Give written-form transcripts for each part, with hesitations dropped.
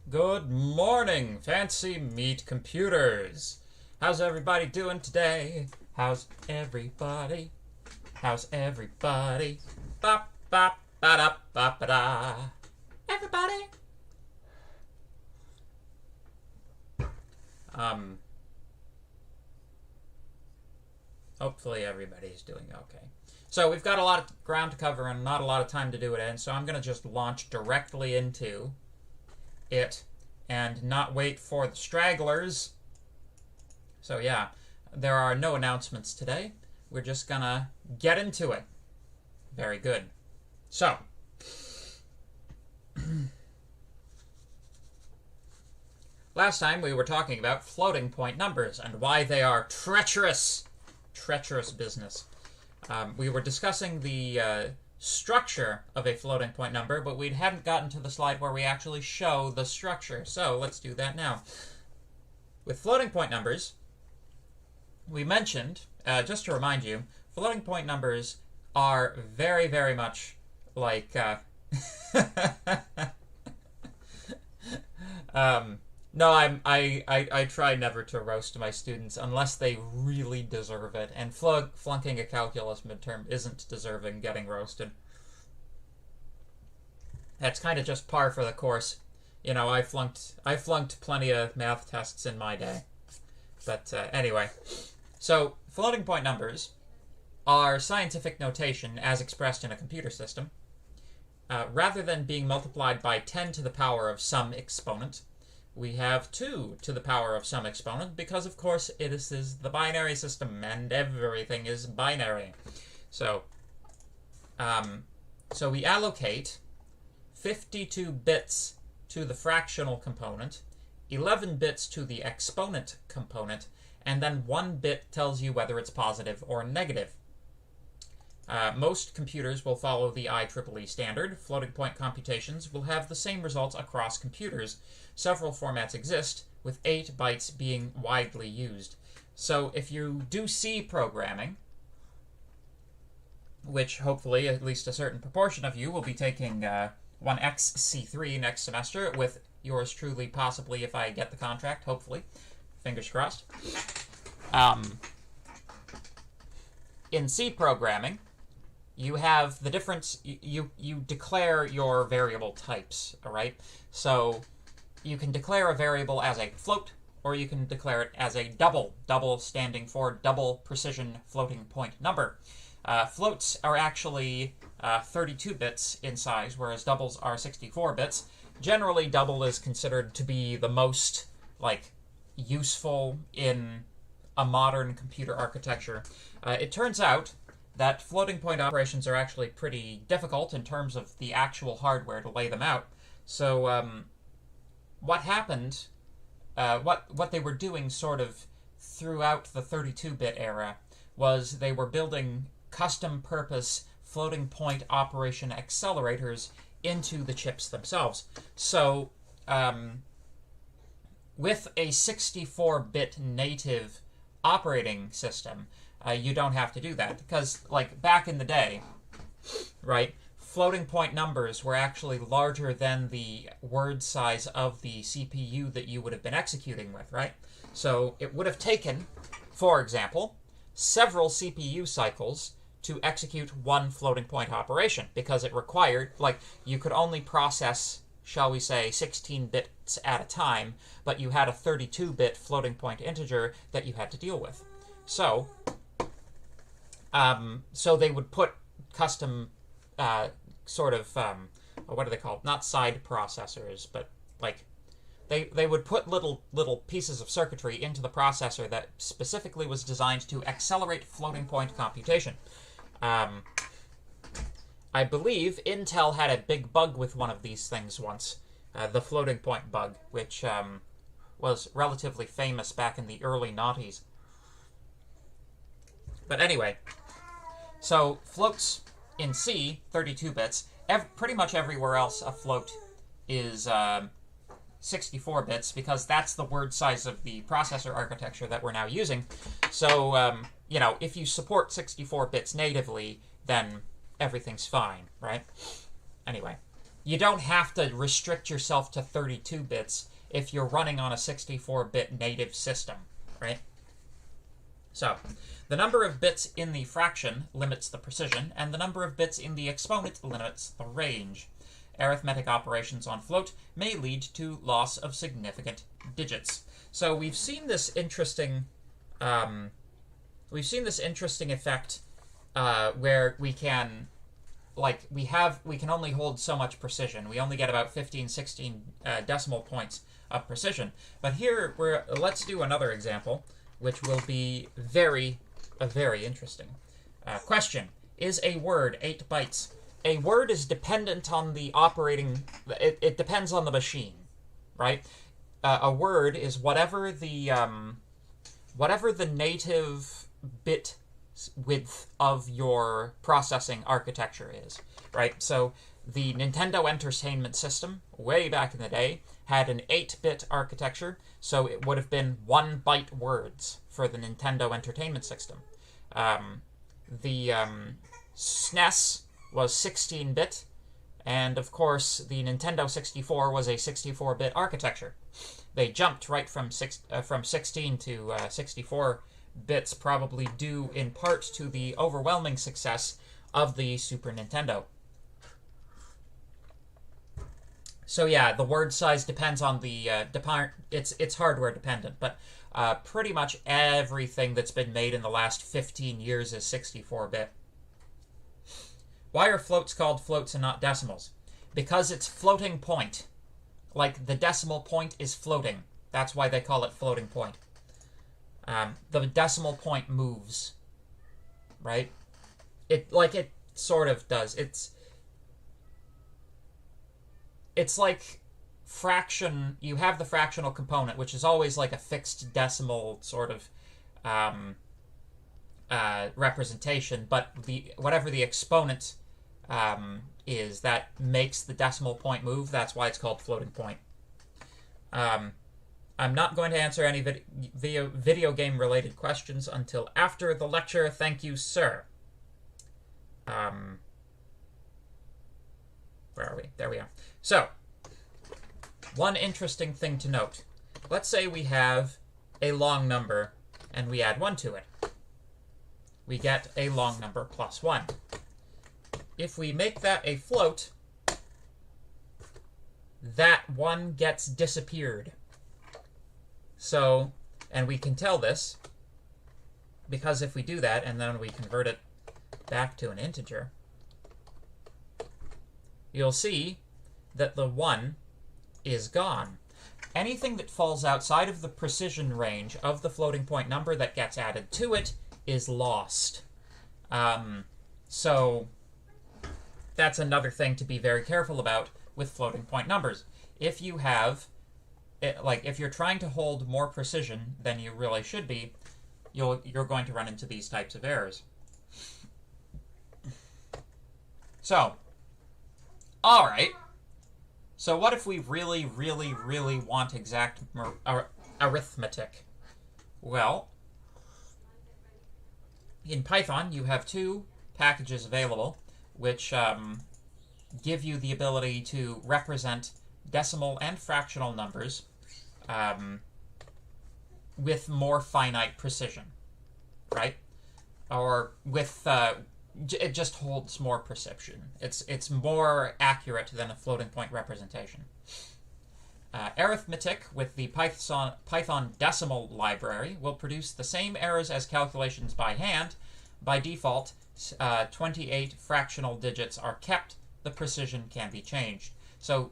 Good morning, Fancy Meat Computers. How's everybody doing today? How's everybody? How's everybody? Bop, bop, ba-da, bop, ba-da. Everybody? Hopefully everybody's doing okay. So we've got a lot of ground to cover and not a lot of time to do it in, so I'm going to just launch directly into it and not wait for the stragglers. So yeah, there are no announcements today. We're just gonna get into it. Very good. So last time we were talking about floating point numbers and why they are treacherous business. We were discussing the structure of a floating point number, but we hadn't gotten to the slide where we actually show the structure. So let's do that now. With floating point numbers, we mentioned, just to remind you, floating point numbers are very, very much like no, I try never to roast my students unless they really deserve it, and flunking a calculus midterm isn't deserving getting roasted. That's kind of just par for the course. You know, I flunked plenty of math tests in my day. But anyway, so floating point numbers are scientific notation as expressed in a computer system. Rather than being multiplied by 10 to the power of some exponent, we have 2 to the power of some exponent because, of course, this is the binary system and everything is binary. So, so we allocate 52 bits to the fractional component, 11 bits to the exponent component, and then 1 bit tells you whether it's positive or negative. Most computers will follow the IEEE standard. Floating point computations will have the same results across computers. Several formats exist, with 8 bytes being widely used. So if you do C programming, which hopefully at least a certain proportion of you will be taking 1xC3 next semester with yours truly, possibly, if I get the contract, hopefully. Fingers crossed. In C programming, you have the difference, you declare your variable types, all right? So you can declare a variable as a float, or you can declare it as a double, double standing for double precision floating point number. Floats are actually 32 bits in size, whereas doubles are 64 bits. Generally, double is considered to be the most, like, useful in a modern computer architecture. It turns out that floating point operations are actually pretty difficult in terms of the actual hardware to lay them out. So what happened, what they were doing sort of throughout the 32-bit era was they were building custom-purpose floating point operation accelerators into the chips themselves. So with a 64-bit native operating system, you don't have to do that, because, like, back in the day, right, floating point numbers were actually larger than the word size of the CPU that you would have been executing with, right? So it would have taken, for example, several CPU cycles to execute one floating point operation, because it required, like, you could only process, shall we say, 16 bits at a time, but you had a 32-bit floating point integer that you had to deal with. So, so they would put custom sort of, what are they called? Not side processors, but, like, they would put little pieces of circuitry into the processor that specifically was designed to accelerate floating point computation. I believe Intel had a big bug with one of these things once, the floating point bug, which was relatively famous back in the early noughties. But anyway, so floats in C, 32 bits. Pretty much everywhere else a float is 64 bits, because that's the word size of the processor architecture that we're now using. So, you know, if you support 64 bits natively, then everything's fine, right? Anyway, you don't have to restrict yourself to 32 bits if you're running on a 64-bit native system, right? So, the number of bits in the fraction limits the precision, and the number of bits in the exponent limits the range. Arithmetic operations on float may lead to loss of significant digits. So we've seen this interesting, effect where we can, like, we can only hold so much precision. We only get about 15, 16 decimal points of precision. But here let's do another example, which will be very interesting. Question: is a word 8 bytes? A word is dependent on the operating. It depends on the machine, right? A word is whatever the native bit width of your processing architecture is, right? So the Nintendo Entertainment System, way back in the day, had an 8-bit architecture, so it would have been 1-byte words for the Nintendo Entertainment System. The SNES was 16-bit, and of course the Nintendo 64 was a 64-bit architecture. They jumped right from 16 to 64 bits, probably due in part to the overwhelming success of the Super Nintendo. So yeah, the word size depends on the it's hardware dependent, but pretty much everything that's been made in the last 15 years is 64-bit. Why are floats called floats and not decimals? Because it's floating point. Like, the decimal point is floating. That's why they call it floating point. The decimal point moves, right? It sort of does. It's like fraction. You have the fractional component, which is always like a fixed decimal sort of representation, but whatever the exponent is that makes the decimal point move. That's why it's called floating point. I'm not going to answer any video game related questions until after the lecture. Thank you, sir. Where are we? There we are. So, one interesting thing to note. Let's say we have a long number and we add 1 to it. We get a long number plus 1. If we make that a float, that 1 gets disappeared. So, and we can tell this because if we do that and then we convert it back to an integer, you'll see that the 1 is gone. Anything that falls outside of the precision range of the floating point number that gets added to it is lost. So that's another thing to be very careful about with floating point numbers. If you have, if you're trying to hold more precision than you really should be, you're going to run into these types of errors. So, all right. So what if we really, really, really want exact arithmetic? Well, in Python, you have 2 packages available, which give you the ability to represent decimal and fractional numbers with more finite precision, right? Or with it just holds more precision. It's more accurate than a floating point representation. Arithmetic with the Python decimal library will produce the same errors as calculations by hand. By default, 28 fractional digits are kept. The precision can be changed. So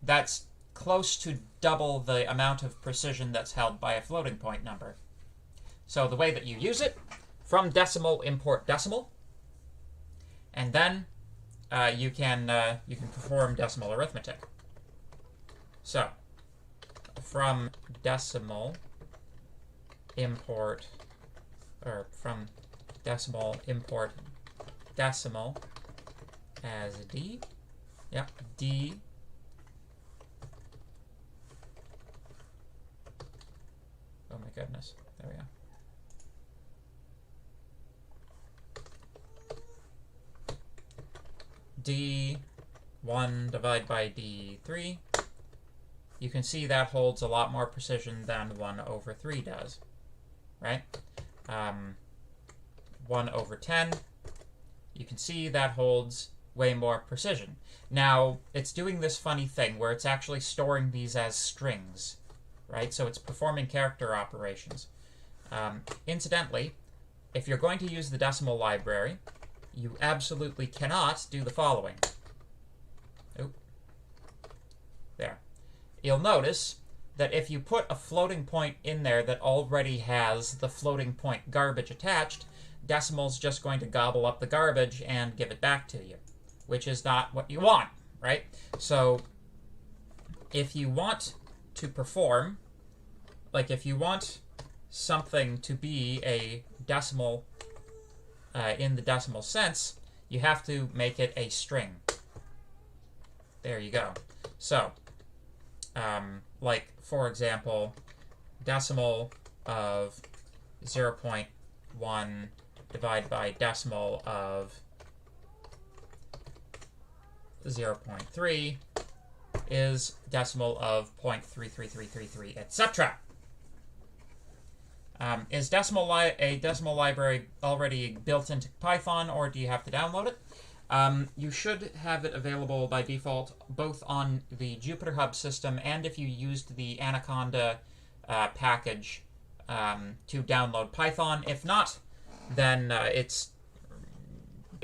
that's close to double the amount of precision that's held by a floating point number. So the way that you use it, from decimal, import decimal, and then you can perform decimal arithmetic. So from decimal import, or from decimal import decimal as d. Yep, d. Oh my goodness, there we go. D1 divided by D3, you can see that holds a lot more precision than 1 over 3 does, right? 1 over 10, you can see that holds way more precision. Now, it's doing this funny thing where it's actually storing these as strings, right? So it's performing character operations. Incidentally, if you're going to use the decimal library, you absolutely cannot do the following. Oop. There. You'll notice that if you put a floating point in there that already has the floating point garbage attached, decimal's just going to gobble up the garbage and give it back to you, which is not what you want, right? So if you want to perform, like if you want something to be a decimal in the decimal sense, you have to make it a string. There you go. So, like, for example, decimal of 0.1 divided by decimal of 0.3 is decimal of 0.33333, etc. Is a decimal library already built into Python, or do you have to download it? You should have it available by default both on the Jupyter Hub system and if you used the Anaconda package to download Python. If not, then it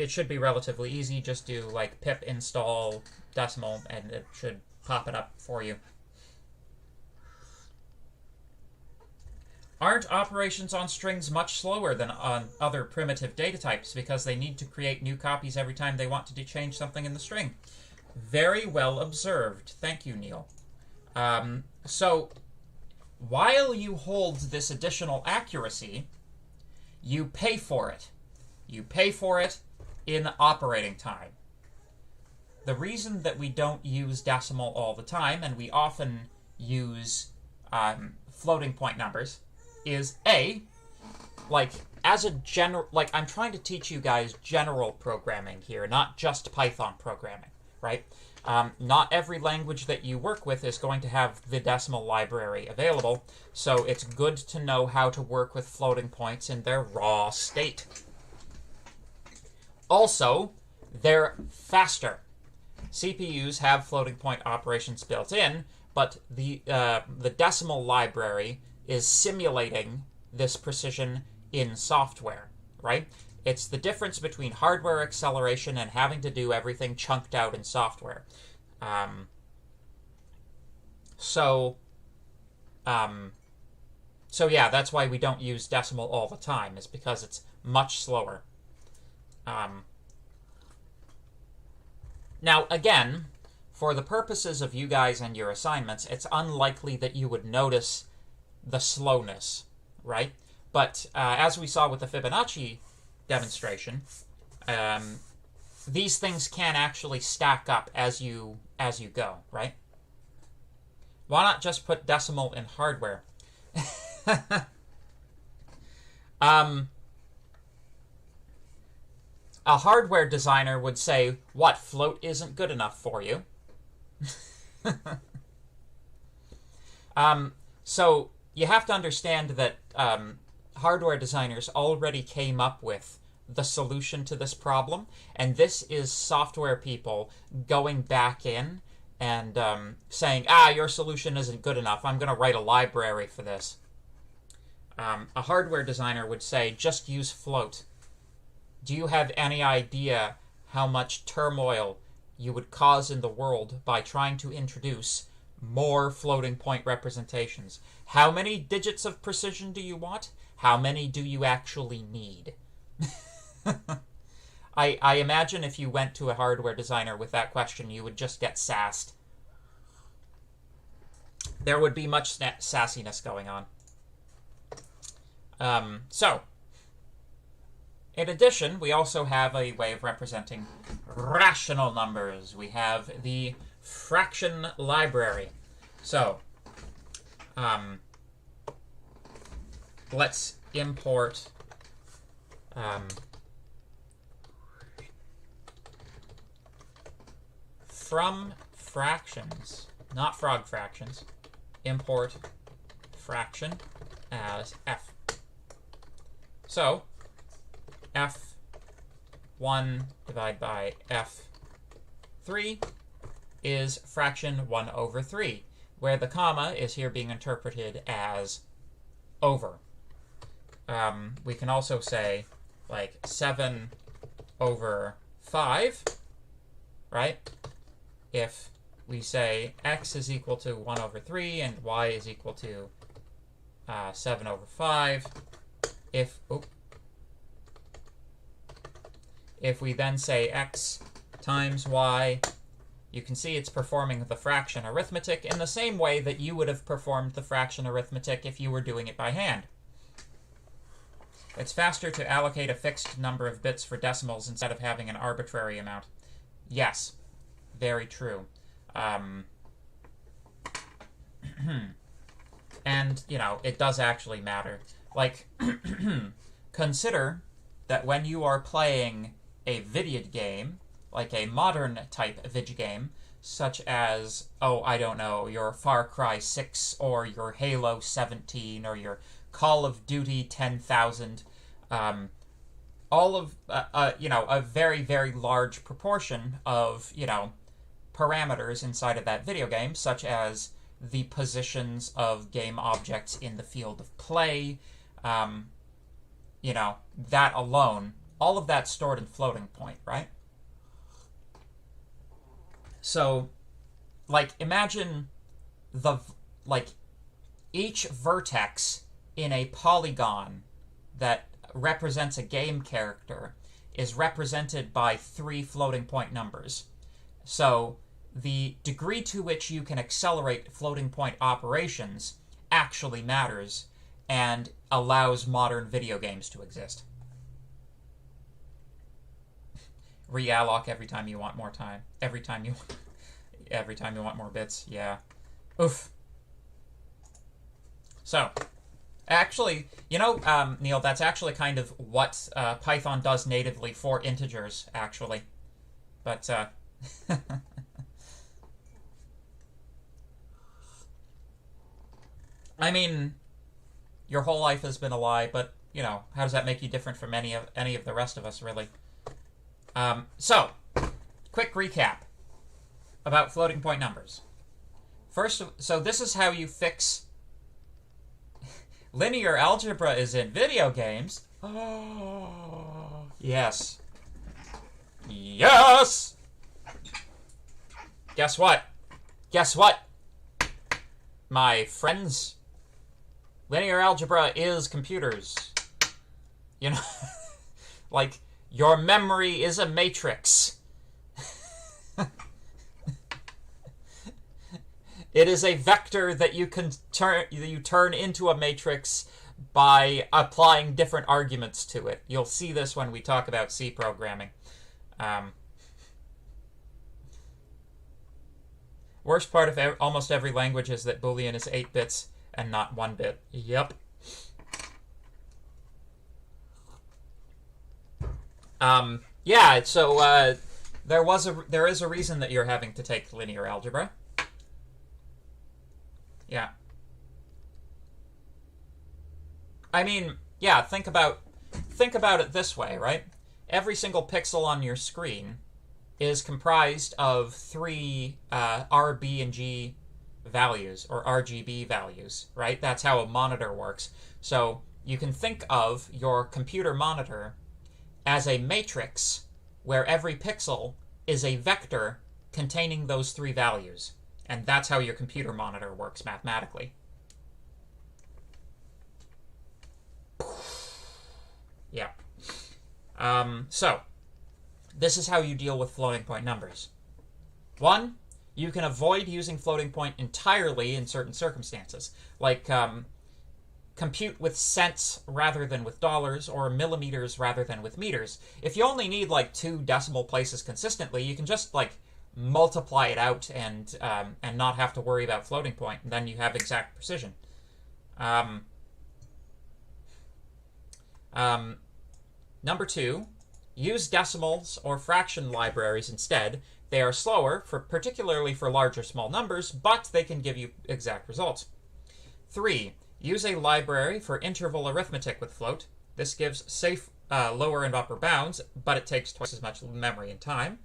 should be relatively easy. Just do like pip install decimal and it should pop it up for you. Aren't operations on strings much slower than on other primitive data types because they need to create new copies every time they want to change something in the string? Very well observed. Thank you, Neil. So, while you hold this additional accuracy, you pay for it. You pay for it in operating time. The reason that we don't use decimal all the time, and we often use floating point numbers, is as a general, I'm trying to teach you guys general programming here, not just Python programming, right? Not every language that you work with is going to have the decimal library available, so it's good to know how to work with floating points in their raw state. Also, they're faster. CPUs have floating point operations built in, but the decimal library is simulating this precision in software, right? It's the difference between hardware acceleration and having to do everything chunked out in software. So yeah, that's why we don't use decimal all the time, is because it's much slower. Now, again, for the purposes of you guys and your assignments, it's unlikely that you would notice the slowness, right? But as we saw with the Fibonacci demonstration, these things can actually stack up as you go, right? Why not just put decimal in hardware? A hardware designer would say, what, float isn't good enough for you? So you have to understand that hardware designers already came up with the solution to this problem, and this is software people going back in and saying, your solution isn't good enough, I'm going to write a library for this. A hardware designer would say, just use float. Do you have any idea how much turmoil you would cause in the world by trying to introduce more floating point representations? How many digits of precision do you want? How many do you actually need? I imagine if you went to a hardware designer with that question, you would just get sassed. There would be much sassiness going on. So, in addition, we also have a way of representing rational numbers. We have the fraction library. So, let's import from fractions, not frog fractions, import fraction as f. So, f1 divided by f3 is fraction 1 over 3, where the comma is here being interpreted as over. We can also say, like, 7 over 5, right? If we say x is equal to 1 over 3 and y is equal to 7 over 5, if we then say x times y, you can see it's performing the fraction arithmetic in the same way that you would have performed the fraction arithmetic if you were doing it by hand. It's faster to allocate a fixed number of bits for decimals instead of having an arbitrary amount. Yes, very true. And, you know, it does actually matter. Like, consider that when you are playing a video game, like a modern type video game, such as, I don't know, your Far Cry 6 or your Halo 17 or your Call of Duty 10,000, all of, a very, very large proportion of, parameters inside of that video game, such as the positions of game objects in the field of play, that alone, all of that's stored in floating point, right? So, imagine each vertex in a polygon that represents a game character is represented by 3 floating point numbers. So, the degree to which you can accelerate floating point operations actually matters and allows modern video games to exist. Realloc every time you want more time. Every time you want more bits. Yeah. Oof. So, actually, Neil, that's actually kind of what Python does natively for integers, actually. But, I mean, your whole life has been a lie, but, you know, how does that make you different from any of the rest of us, really? So, quick recap about floating point numbers. First, so this is how you fix linear algebra is in video games. Oh, yes. Yes! Guess what? Guess what? My friends, linear algebra is computers. You know, like, your memory is a matrix. It is a vector that you can turn into a matrix by applying different arguments to it. You'll see this when we talk about C programming. Worst part of almost every language is that Boolean is 8 bits and not 1 bit. Yep. Yeah, so there is a reason that you're having to take linear algebra. Yeah. I mean, yeah, think about it this way, right? Every single pixel on your screen is comprised of 3 R, B, and G values, or RGB values, right? That's how a monitor works. So you can think of your computer monitor as a matrix where every pixel is a vector containing those 3 values. And that's how your computer monitor works mathematically. Yeah. So, this is how you deal with floating point numbers. 1, you can avoid using floating point entirely in certain circumstances, like compute with cents rather than with dollars, or millimeters rather than with meters. If you only need like 2 decimal places consistently, you can just like multiply it out and not have to worry about floating point, and then you have exact precision. Number 2, use decimals or fraction libraries instead. They are slower, particularly for large or small numbers, but they can give you exact results. 3, use a library for interval arithmetic with float. This gives safe lower and upper bounds, but it takes twice as much memory and time.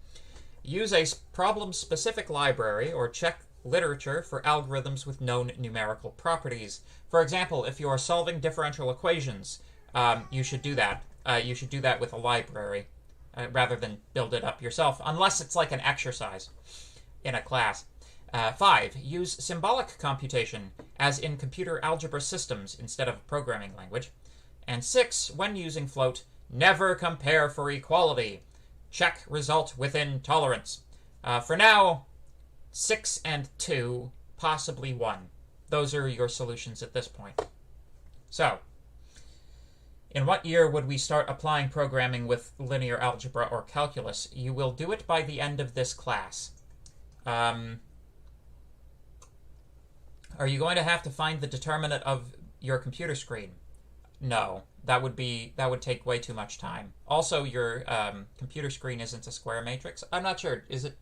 Use a problem-specific library or check literature for algorithms with known numerical properties. For example, if you are solving differential equations, you should do that. You should do that with a library rather than build it up yourself, unless it's like an exercise in a class. 5, use symbolic computation, as in computer algebra systems instead of a programming language. And 6, when using float, never compare for equality. Check result within tolerance. For now, 6 and 2, possibly 1. Those are your solutions at this point. So, in what year would we start applying programming with linear algebra or calculus? You will do it by the end of this class. Are you going to have to find the determinant of your computer screen? No, that would take way too much time. Also, your computer screen isn't a square matrix. I'm not sure. Is it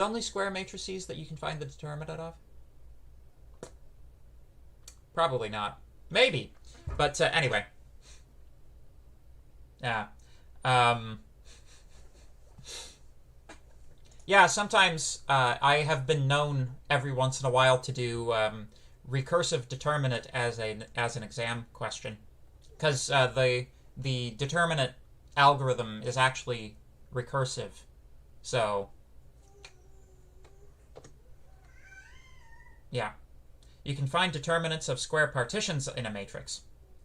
only square matrices that you can find the determinant of? Probably not. Maybe. But anyway. Yeah. Yeah, sometimes I have been known every once in a while to do recursive determinant as an exam question, because the determinant algorithm is actually recursive. So yeah, you can find determinants of square partitions in a matrix.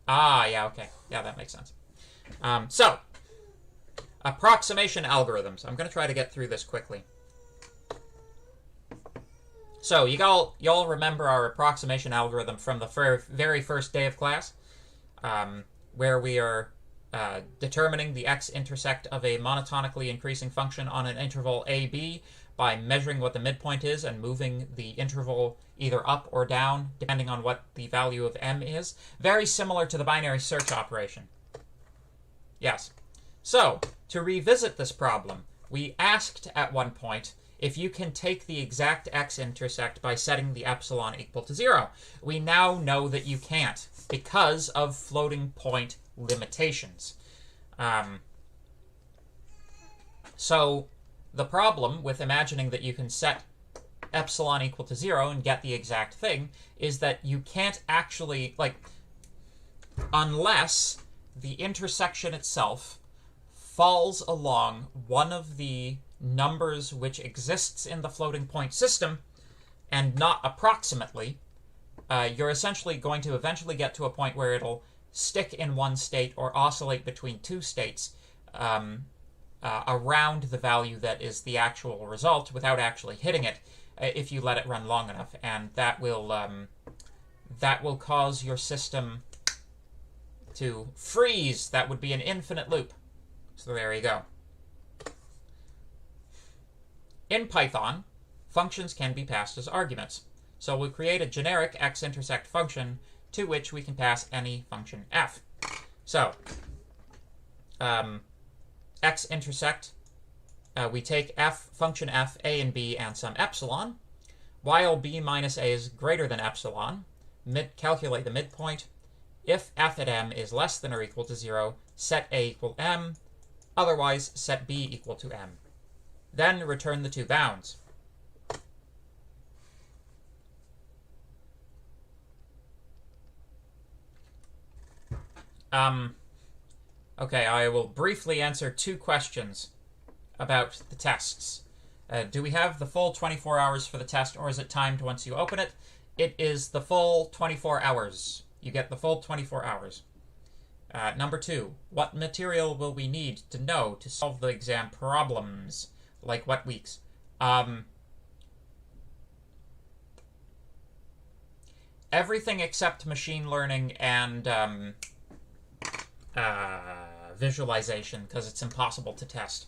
Ah, yeah, okay, yeah, that makes sense. So, approximation algorithms. I'm going to try to get through this quickly. So, you all remember our approximation algorithm from the very first day of class, where we are determining the x-intersect of a monotonically increasing function on an interval a,b by measuring what the midpoint is and moving the interval either up or down, depending on what the value of m is. Very similar to the binary search operation. Yes. So, to revisit this problem, we asked at one point if you can take the exact x-intercept by setting the epsilon equal to 0. We now know that you can't because of floating point limitations. So the problem with imagining that you can set epsilon equal to 0 and get the exact thing is that you can't actually, unless the intersection itself falls along one of the numbers which exists in the floating point system and not approximately, you're essentially going to eventually get to a point where it'll stick in one state or oscillate between two states around the value that is the actual result without actually hitting it if you let it run long enough, and that will cause your system to freeze. That would be an infinite loop. So there you go. In Python, functions can be passed as arguments. So we'll create a generic x-intersect function to which we can pass any function f. So x-intersect, we take function f, a and b, and some epsilon. While b minus a is greater than epsilon, calculate the midpoint. If f at m is less than or equal to 0, set a equal m. Otherwise, set b equal to m. Then return the two bounds. Okay, I will briefly answer two questions about the tests. Do we have the full 24 hours for the test, or is it timed once you open it? It is the full 24 hours. You get the full 24 hours. Number 2, what material will we need to know to solve the exam problems? Like what weeks? Everything except machine learning and visualization, because it's impossible to test.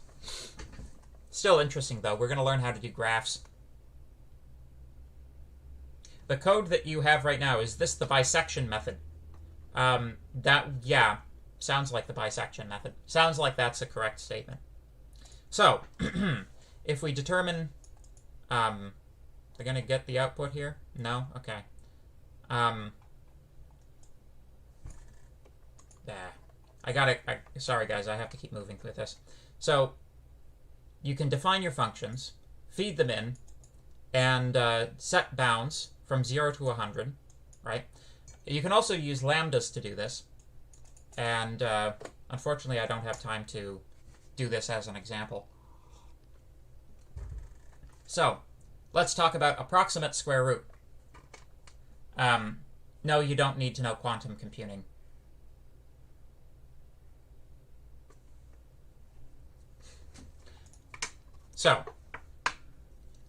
Still interesting, though. We're going to learn how to do graphs. The code that you have right now, is this the bisection method? Yeah, sounds like the bisection method. Sounds like that's a correct statement. So, if we determine, they're going to get the output here? No? Okay. Sorry guys, I have to keep moving with this. So, you can define your functions, feed them in, and set bounds from 0 to 100, right? You can also use lambdas to do this, and unfortunately I don't have time to do this as an example. So, let's talk about approximate square root. No, you don't need to know quantum computing. So,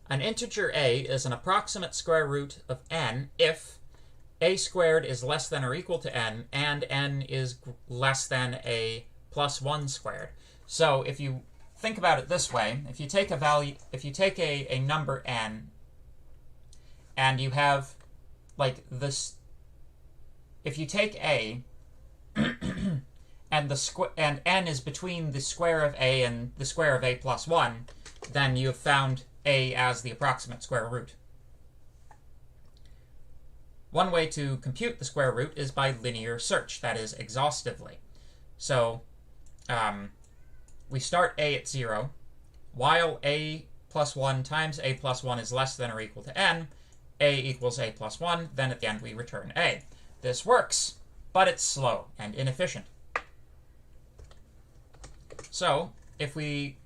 an integer a is an approximate square root of n if a squared is less than or equal to n, and n is less than a plus 1 squared. So if you think about it this way, if you take a number n, and you have like this, if you take a and n is between the square of a and the square of a plus 1, then you have found a as the approximate square root. One way to compute the square root is by linear search, that is, exhaustively. So we start a at 0. While a plus 1 times a plus 1 is less than or equal to n, a equals a plus 1, then at the end we return a. This works, but it's slow and inefficient. So if we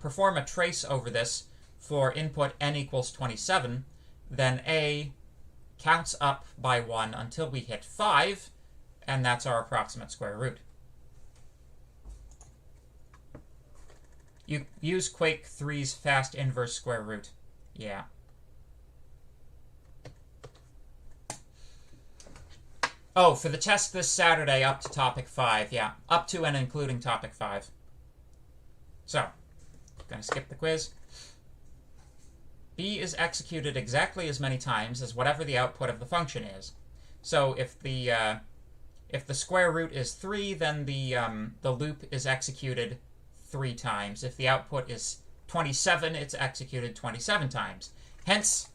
perform a trace over this for input n equals 27, then a counts up by 1 until we hit 5, and that's our approximate square root. You use Quake 3's fast inverse square root. Yeah. Oh, for the test this Saturday up to topic 5, yeah. Up to and including topic 5. So, going to skip the quiz. B is executed exactly as many times as whatever the output of the function is. So if the square root is 3, then the loop is executed 3 times. If the output is 27, it's executed 27 times. Hence,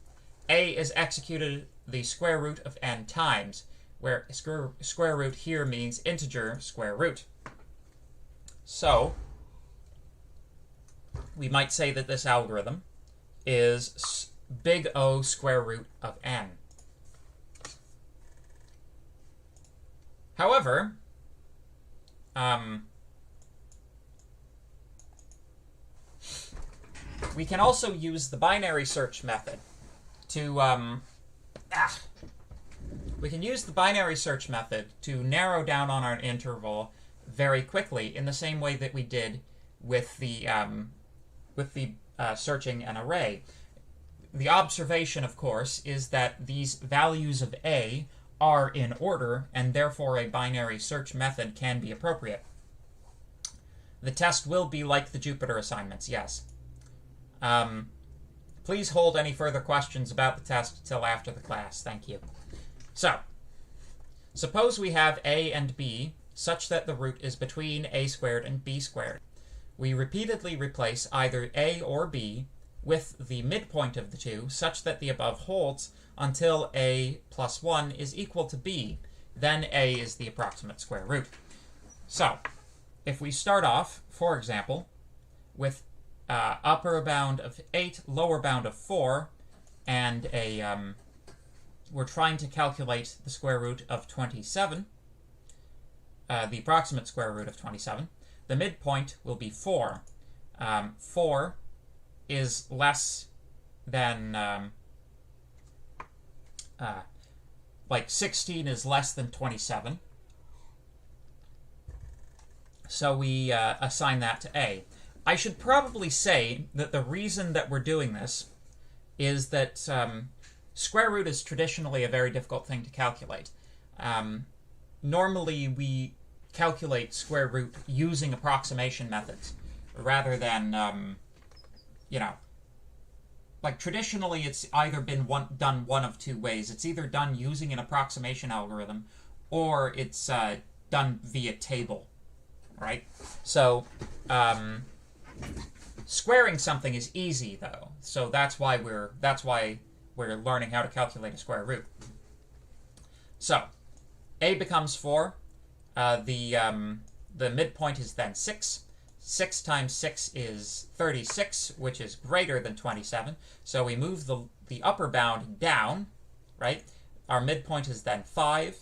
a is executed the square root of n times, where square root here means integer square root. So, we might say that this algorithm is big O square root of n. However, we can also use the binary search method to narrow down on our interval very quickly, in the same way that we did with the searching an array. The observation, of course, is that these values of A are in order, and therefore a binary search method can be appropriate. The test will be like the Jupyter assignments, yes. Please hold any further questions about the test till after the class. Thank you. So, suppose we have A and B such that the root is between A squared and B squared. We repeatedly replace either A or B with the midpoint of the two such that the above holds until A plus 1 is equal to B. Then A is the approximate square root. So, if we start off, for example, with upper bound of 8, lower bound of 4, and we're trying to calculate the square root of 27, the approximate square root of 27, the midpoint will be 4. 4 is less than, 16 is less than 27. So we assign that to A. I should probably say that the reason that we're doing this is that square root is traditionally a very difficult thing to calculate. Normally, we calculate square root using approximation methods rather than, traditionally it's either been done one of two ways. It's either done using an approximation algorithm or it's done via table, right? So, squaring something is easy, though, so that's why we're learning how to calculate a square root. So, A becomes 4. The midpoint is then 6. 6 times 6 is 36, which is greater than 27. So we move the upper bound down, right? Our midpoint is then 5.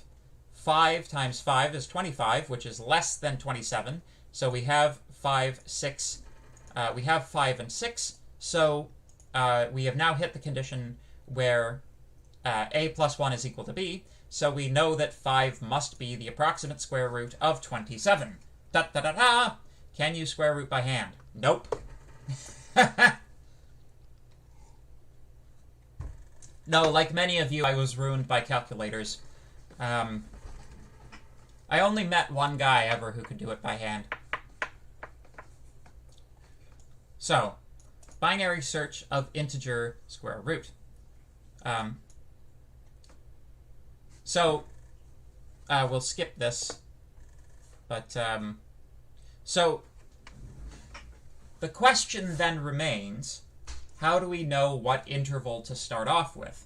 5 times 5 is 25, which is less than 27. So we have 5, 6. We have 5 and 6. So we have now hit the condition where A plus 1 is equal to B. So we know that 5 must be the approximate square root of 27. Da-da-da-da! Can you square root by hand? Nope. No, like many of you, I was ruined by calculators. I only met one guy ever who could do it by hand. So, binary search of integer square root. We'll skip this, but so the question then remains, how do we know what interval to start off with?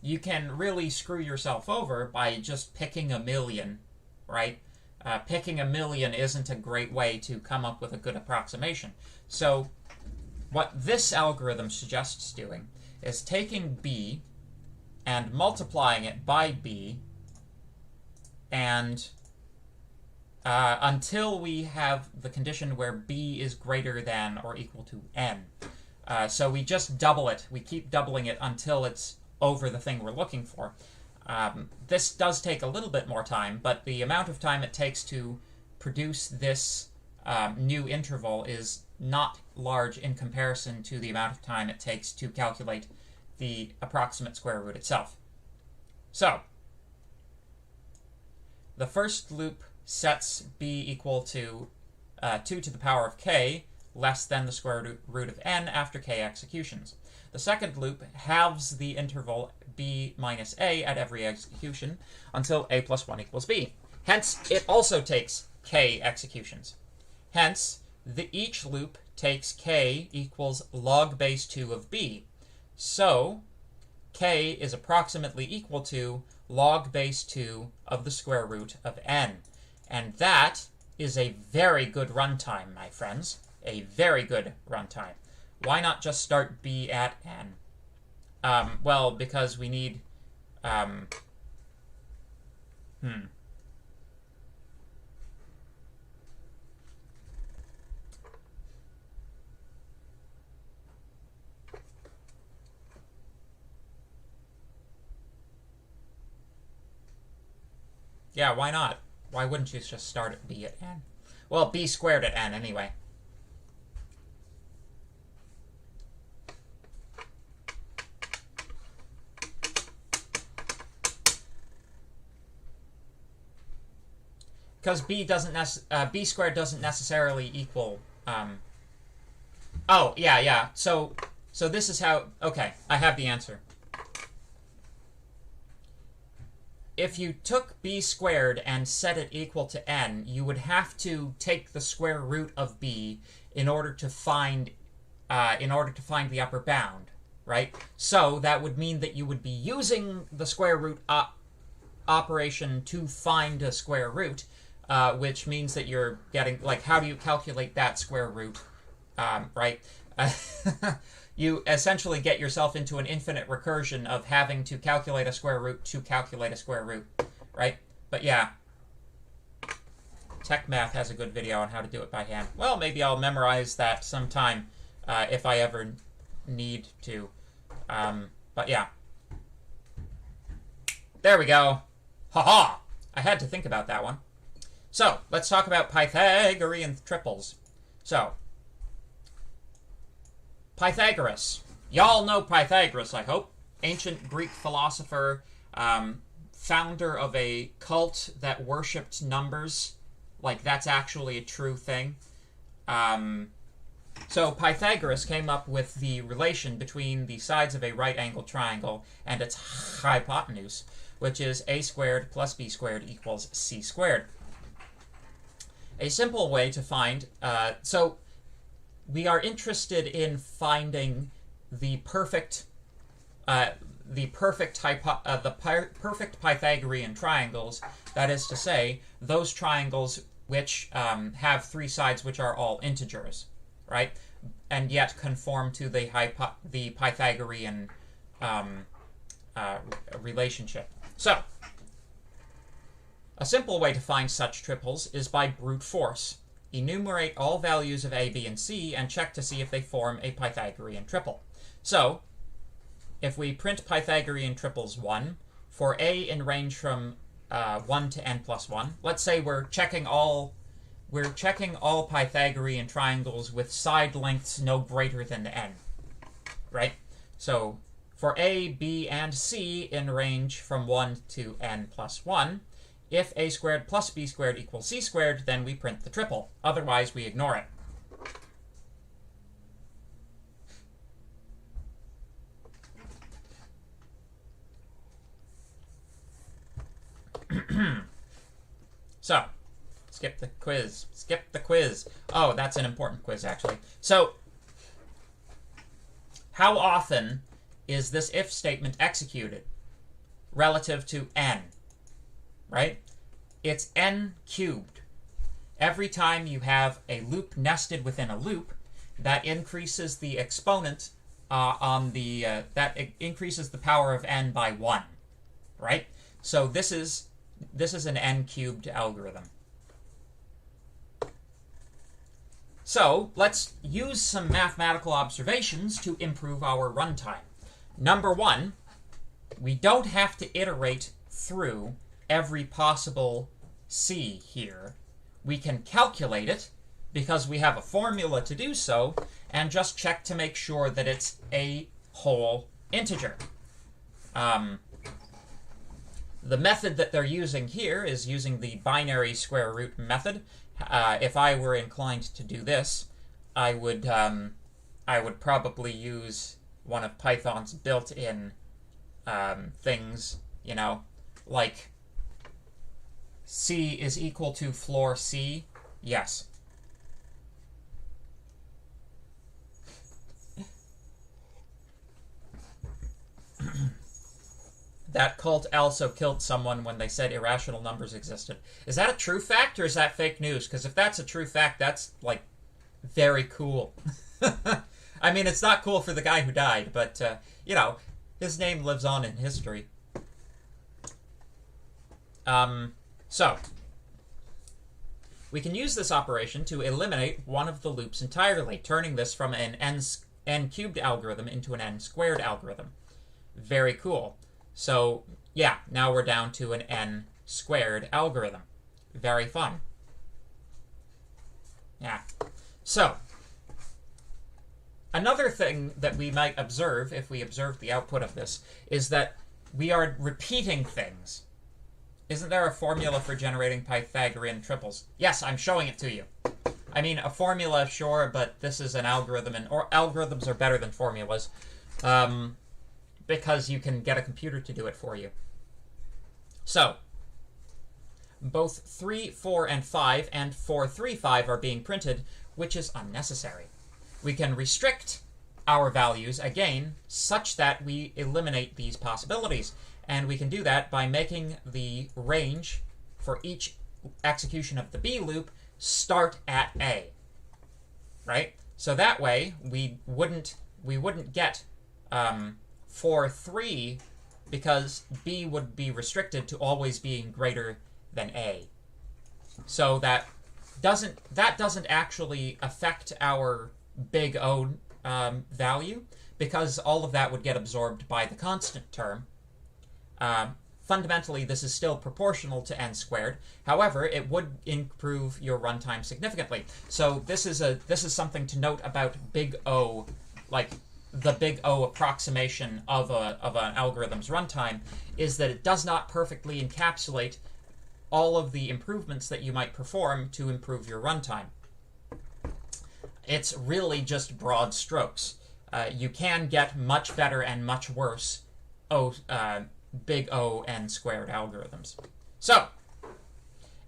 You can really screw yourself over by just picking a million, right? Picking a million isn't a great way to come up with a good approximation. So what this algorithm suggests doing is taking B and multiplying it by B, and until we have the condition where B is greater than or equal to n. So we just double it. We keep doubling it until it's over the thing we're looking for. This does take a little bit more time, but the amount of time it takes to produce this new interval is not large in comparison to the amount of time it takes to calculate the approximate square root itself. So, the first loop sets b equal to 2 to the power of k less than the square root of n after k executions. The second loop halves the interval b minus a at every execution until a plus 1 equals b. Hence, it also takes k executions. Hence, each loop takes k equals log base 2 of b. So k is approximately equal to log base 2 of the square root of n. And that is a very good runtime, my friends. A very good runtime. Why not just start b at n? Well, because we need... Yeah, why not? Why wouldn't you just start at b at n? Well, b squared at n, anyway. Because b squared doesn't necessarily equal... Oh, yeah. So this is how... Okay, I have the answer. If you took b squared and set it equal to n, you would have to take the square root of b in order to find the upper bound, right? So that would mean that you would be using the square root operation to find a square root, which means that you're getting, like, how do you calculate that square root, right? You essentially get yourself into an infinite recursion of having to calculate a square root to calculate a square root, right? But yeah, Tech Math has a good video on how to do it by hand. Well, maybe I'll memorize that sometime if I ever need to. But yeah. There we go. Ha-ha! I had to think about that one. So, let's talk about Pythagorean triples. So, Pythagoras. Y'all know Pythagoras, I hope. Ancient Greek philosopher, founder of a cult that worshipped numbers. Like, that's actually a true thing. So Pythagoras came up with the relation between the sides of a right-angled triangle and its hypotenuse, which is a squared plus b squared equals c squared. A simple way to find... So we are interested in finding the perfect Pythagorean triangles. That is to say, those triangles which have three sides which are all integers, right? And yet conform to the Pythagorean relationship. So, a simple way to find such triples is by brute force. Enumerate all values of a, b, and c, and check to see if they form a Pythagorean triple. So, if we print Pythagorean triples 1, for a in range from 1 to n plus 1, let's say we're checking all Pythagorean triangles with side lengths no greater than n, right? So, for a, b, and c in range from 1 to n plus 1, if a squared plus b squared equals c squared, then we print the triple. Otherwise, we ignore it. So, skip the quiz. Skip the quiz. Oh, that's an important quiz, actually. So, how often is this if statement executed relative to n? Right? It's n cubed. Every time you have a loop nested within a loop, that increases the exponent that increases the power of n by 1, right? So this is an n cubed algorithm. So let's use some mathematical observations to improve our runtime. Number one, we don't have to iterate through every possible c here. We can calculate it because we have a formula to do so, and just check to make sure that it's a whole integer. The method that they're using here is using the binary square root method. If I were inclined to do this, I would probably use one of Python's built-in things, you know, like c is equal to floor c. Yes. that cult also killed someone when they said irrational numbers existed. Is that a true fact or is that fake news? Because if that's a true fact, that's, like, very cool. I mean, it's not cool for the guy who died, but, you know, his name lives on in history. So, we can use this operation to eliminate one of the loops entirely, turning this from an n cubed algorithm into an n squared algorithm. Very cool. So, yeah, now we're down to an n squared algorithm. Very fun. Yeah. So, another thing that we might observe, if we observe the output of this, is that we are repeating things. Isn't there a formula for generating Pythagorean triples? Yes, I'm showing it to you. I mean, a formula, sure, but this is an algorithm, and algorithms are better than formulas, because you can get a computer to do it for you. So, both 3, 4, and 5 and 4, 3, 5 are being printed, which is unnecessary. We can restrict our values, again, such that we eliminate these possibilities. And we can do that by making the range for each execution of the B loop start at A. Right? So that way, we wouldn't get 4, 3, because B would be restricted to always being greater than A. So that doesn't actually affect our big O value, because all of that would get absorbed by the constant term. Fundamentally, this is still proportional to n squared. However, it would improve your runtime significantly. So this is something to note about big O, like the big O approximation of an algorithm's runtime, is that it does not perfectly encapsulate all of the improvements that you might perform to improve your runtime. It's really just broad strokes. You can get much better and much worse big O n squared algorithms. So,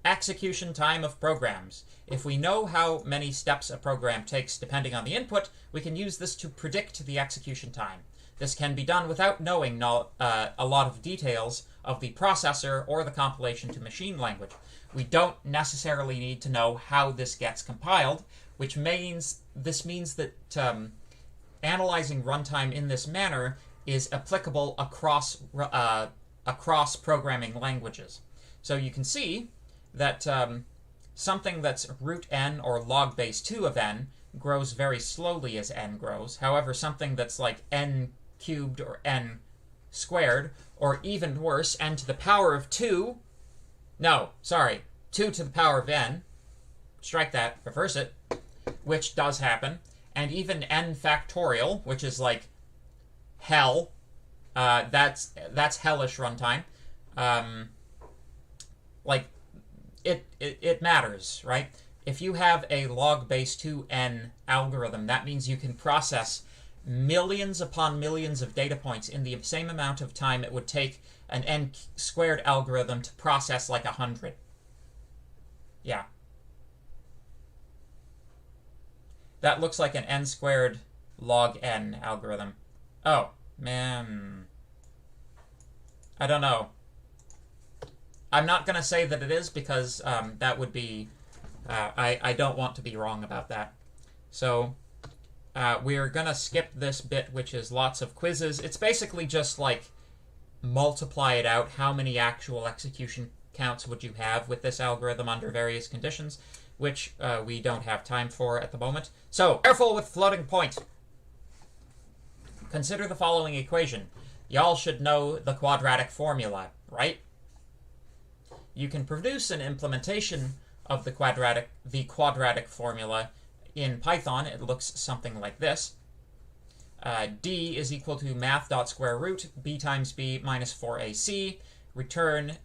execution time of programs. If we know how many steps a program takes depending on the input, we can use this to predict the execution time. This can be done without knowing a lot of details of the processor or the compilation to machine language. We don't necessarily need to know how this gets compiled, which means that analyzing runtime in this manner is applicable across programming languages. So you can see that something that's root n or log base 2 of n grows very slowly as n grows. However, something that's like n cubed or n squared, or even worse, n to the power of 2, 2 to the power of n, strike that, reverse it, which does happen, and even n factorial, which is like hell, that's hellish runtime. Like, it matters, right? If you have a log base 2n algorithm, that means you can process millions upon millions of data points in the same amount of time it would take an n squared algorithm to process like 100. Yeah. That looks like an n squared log n algorithm. Oh, man. I don't know. I'm not going to say that it is because that would be... I don't want to be wrong about that. So we're going to skip this bit, which is lots of quizzes. It's basically just like multiply it out. How many actual execution counts would you have with this algorithm under various conditions, which we don't have time for at the moment. So, careful with floating point. Consider the following equation. Y'all should know the quadratic formula, right? You can produce an implementation of the quadratic formula in Python. It looks something like this. D is equal to math.square root b times b minus 4ac, return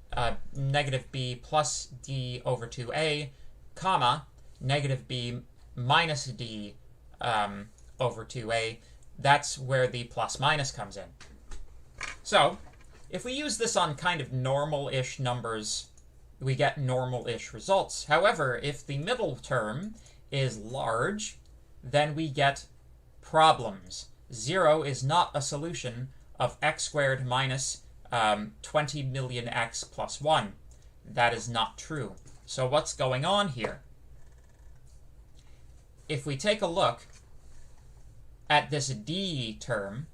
negative b plus d over 2a, comma, negative b minus d over 2a. That's where the plus minus comes in. So, if we use this on kind of normal-ish numbers, we get normal-ish results. However, if the middle term is large, then we get problems. 0 is not a solution of x squared minus 20 million x plus 1. That is not true. So what's going on here? If we take a look at this d term,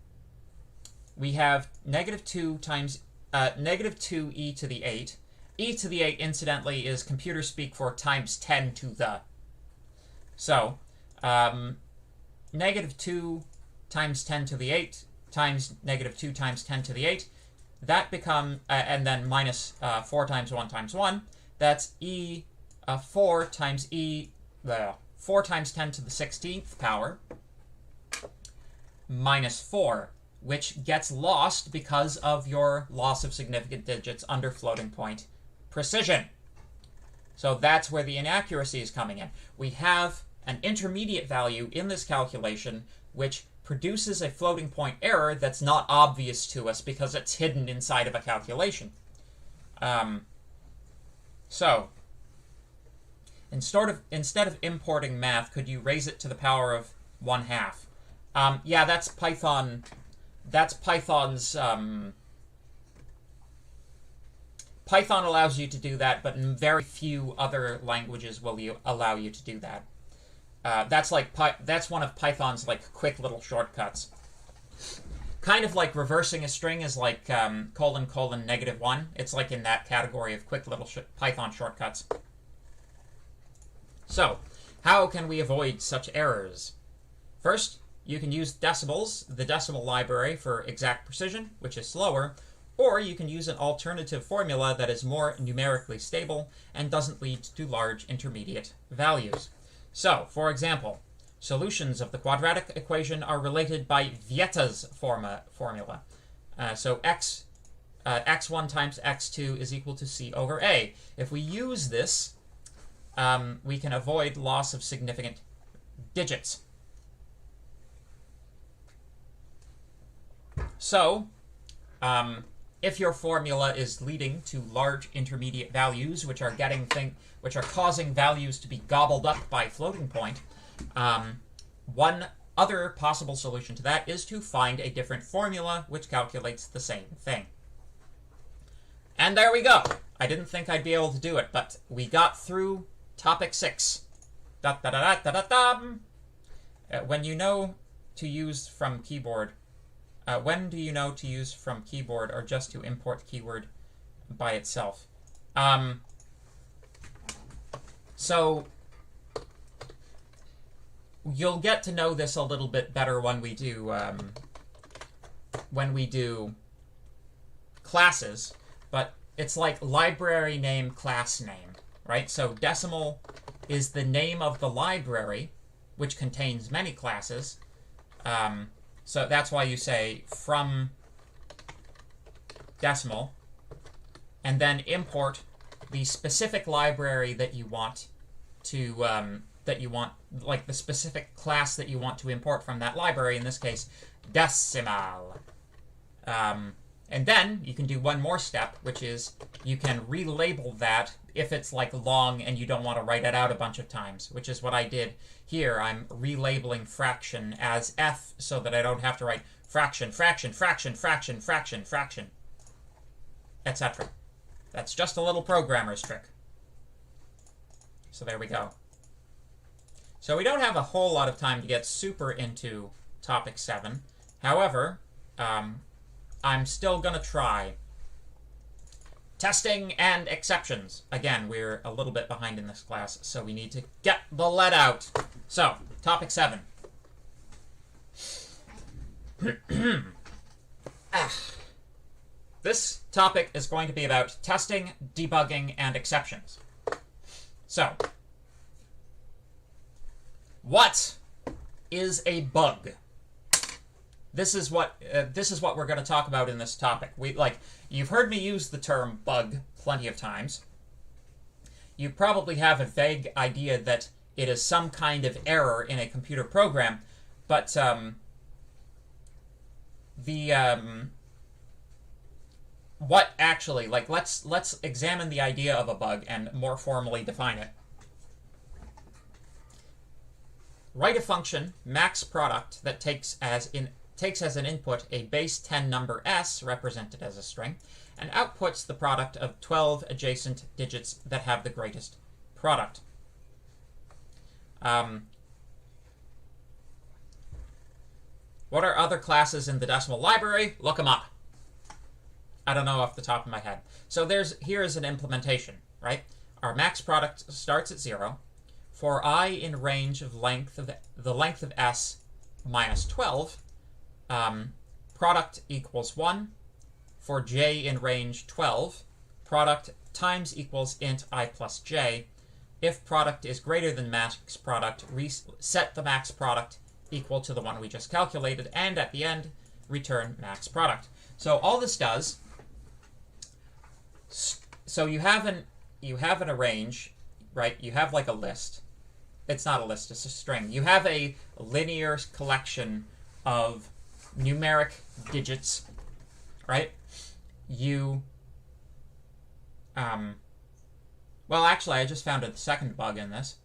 we have negative 2 times negative 2e to the 8. E to the 8, incidentally, is computer speak for times 10 to the. So, negative 2 times 10 to the 8 times negative 2 times 10 to the 8, that become, and then minus 4 times 1 times 1, that's e 4 times 4 times 10 to the 16th power minus 4, which gets lost because of your loss of significant digits under floating point precision. So that's where the inaccuracy is coming in. We have an intermediate value in this calculation which produces a floating point error that's not obvious to us because it's hidden inside of a calculation. So, instead of importing math, could you raise it to the power of 1/2? Yeah, that's Python. That's Python's. Python allows you to do that, but very few other languages will allow you to do that. That's one of Python's quick little shortcuts. Kind of like reversing a string is like : -1. It's like in that category of quick little Python shortcuts. So, how can we avoid such errors? First, you can use decimals, the decimal library for exact precision, which is slower, or you can use an alternative formula that is more numerically stable and doesn't lead to large intermediate values. So, for example, solutions of the quadratic equation are related by Vieta's formula. So x1 times x2 is equal to c over a. If we use this, we can avoid loss of significant digits. So, if your formula is leading to large intermediate values, which are causing values to be gobbled up by floating point, one other possible solution to that is to find a different formula which calculates the same thing. And there we go. I didn't think I'd be able to do it, but we got through topic 6. When you know to use from keyboard, when do you know to use from keyboard or just to import keyword by itself? So you'll get to know this a little bit better when we do classes, but it's like library name, class name, right? So decimal is the name of the library, which contains many classes. So that's why you say from decimal, and then import the specific library that you want to, like the specific class that you want to import from that library, in this case, decimal. And then you can do one more step, which is you can relabel that if it's long and you don't want to write it out a bunch of times, which is what I did here. I'm relabeling fraction as f so that I don't have to write fraction, fraction, fraction, fraction, fraction, fraction, etc. That's just a little programmer's trick. So there we go. So we don't have a whole lot of time to get super into topic 7. However, I'm still going to try. Testing and exceptions. Again, we're a little bit behind in this class, so we need to get the lead out. So, topic 7. This topic is going to be about testing, debugging, and exceptions. So, what is a bug? This is what we're going to talk about in this topic. You've heard me use the term bug plenty of times. You probably have a vague idea that it is some kind of error in a computer program, but what actually, let's examine the idea of a bug and more formally define it. Write a function, max product, that takes takes as an input a base 10 number s, represented as a string, and outputs the product of 12 adjacent digits that have the greatest product. What are other classes in the decimal library? Look them up. I don't know off the top of my head. So here is an implementation, right? Our max product starts at 0. For I in range of the length of s minus 12, product equals 1. For j in range 12, product times equals int I plus j. If product is greater than max product, set the max product equal to the one we just calculated, and at the end, return max product. So all this does, so you have an arrange, right? You have like a list. It's not a list, it's a string. You have a linear collection of numeric digits, right? Well, actually, I just found a second bug in this.